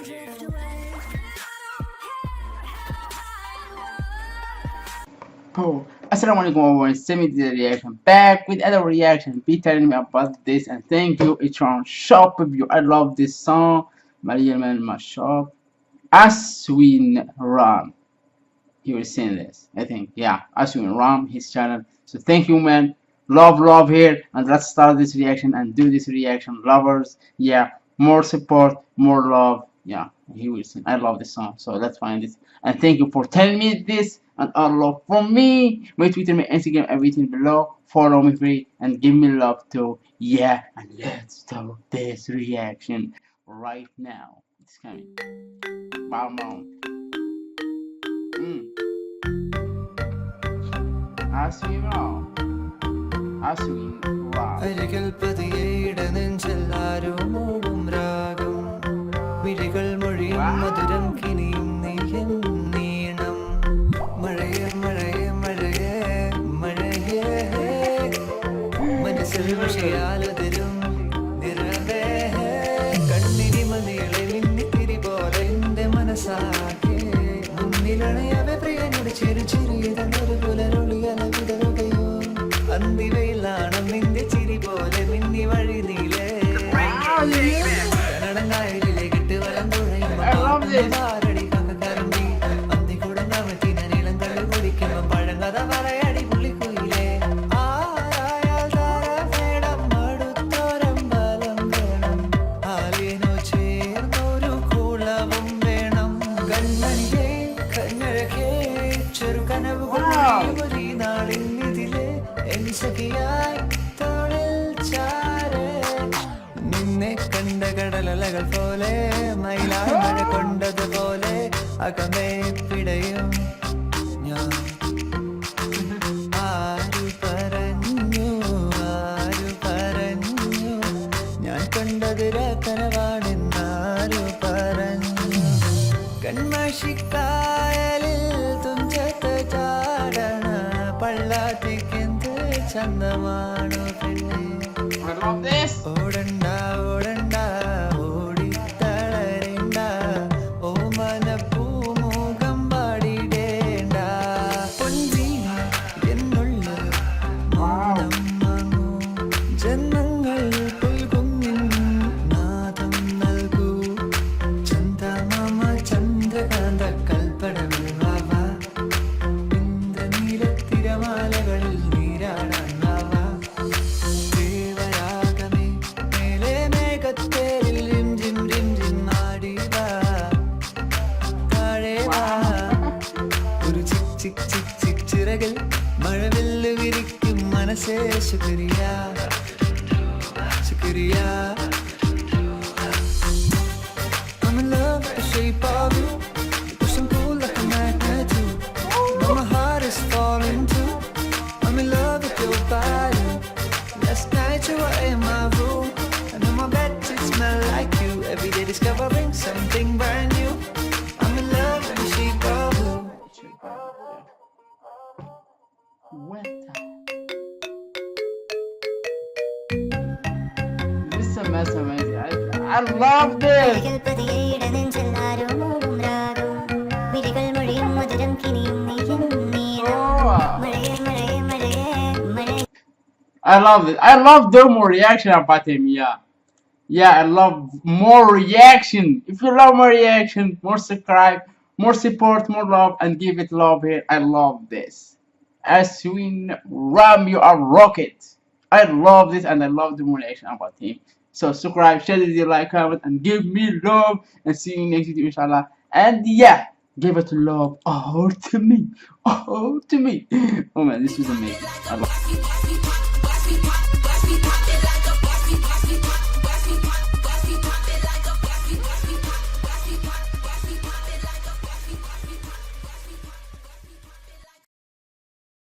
Oh, Assalamualaikum everyone, send me the reaction back with other reaction. Be telling me about this and thank you. It's on shop review. I love this song. Maria Man my shop. Aswin Ram. He will sing this. I think. Yeah. Aswin Ram, his channel. So thank you man. Love here and let's start this reaction and do this reaction. Lovers, yeah. More support, more love. Yeah, he will sing. I love this song. So let's find this. And thank you for telling me this and all love from me. My Twitter, my Instagram, everything below. Follow me free and give me love too. Yeah, and let's start this reaction right now. It's coming. Wow, mom. Aswin Ram. Aswin Ram. അരികിൽ പതിയേട നെഞ്ചിൽ ആരോ മൂടും രാഗം വിഴികൾ മൊഴിയും മധുരം കിനിയും നീയൻ നീണം മഴയെ മഴയെ മഴയെ മഴയെ മനസ്സിൽ വിഷയാലതിരും നിറവേ കണ്ണിനി മതികളെ മിന്നിത്തിരി പോലെ എന്റെ മനസ്സാകെ മുന്നിലണയവെ പ്രിയനോട് ചെറു ചെറിയതൊരു പുലരൊളിയല വിടരുകയോ അന്തിവയിലാണ് നിന്റെ ചിരി പോലെ മിന്നി വഴി നീലേ കനടങ്ങായലിലേക്കിട്ട് വലം തുഴയുമ്പോഴടി കറമ്പി അന്തി കൂടെ നമത്തി നീളം കള്ളു കുടിക്കുമ്പോ പഴങ്കഥ പറയടി പുള്ളിക്കുയിലേ ആരായാൽ താരം വേണം അടുത്തോരമ്പലം വേണം ആലിനോ ചേർന്നൊരു കുളവും വേണം കണ്ണനിലേ കണ്ണഴകേ ചെറു കനവുകൾ ഒരു നാളിൽ ഇതിലേ സഖിയായി തോളിൽ ചാരേ നിന്നെ കണ്ട കടലലകൾ പോലെ മയിലായി മഴ കൊണ്ടതുപോലെ അകമേ പിടയും ഞാൻ ആരു പറഞ്ഞു ഞാൻ കണ്ടതിര കനവാണെന്നാരു പറഞ്ഞു കൺമഷിക്കായലിൽ തുഞ്ചത്ത് ചാടണ പള്ളാത്തിക്കെന്ത് ചന്തമാണോ പെണ്ണെ ഓടണ്ട ഓടണ്ട ഓടിത്തളരണ്ട ഓമന പൂമുഖം പാടിടേണ്ട പൊൻവീണ എന്നുള്ള മൗനം വാങ്ങൂ ജന്മങ്ങൾ പുൽകുന്നിൻ നാദം നൽകൂ ചന്ദമാമ ചന്ദ്രകാന്ത കൽപ്പടകൾ വാവാ തിരമാലകളിൽ നീരാടാൻ വാവാ ദേവരാഗമേ മേലെ മേഘത്തേരിൽ റിം ജിം ആടി വാ താഴെ വാ ഒരു ചിക് ചിക് ചിക് ചിക് ചിറകിൽ മഴവില്ല് വിരിക്കും മനസ്സേ ശുക്രിയ ശുക്രിയ I'm in love with the shape of you. You push and pull like a magnet too. But my heart is falling too. I'm in love with your body. Last night you were in my room, and on my bed it smelled like you. Every day discovering something brand new. I'm in love with the shape of you. This is amazing. I love this. I love it. I love the more reaction about him. Yeah, I love more reaction. If you love more reaction, more subscribe, more support, more love, and give it love here. I love this. Aswin Ram, you are rocket. I love this and I love the more reaction about him. So subscribe, share the video, like, comment, and give me love. And see you next video, inshallah. And yeah, give it love all to me. All to me. Oh man, this was amazing. I love it.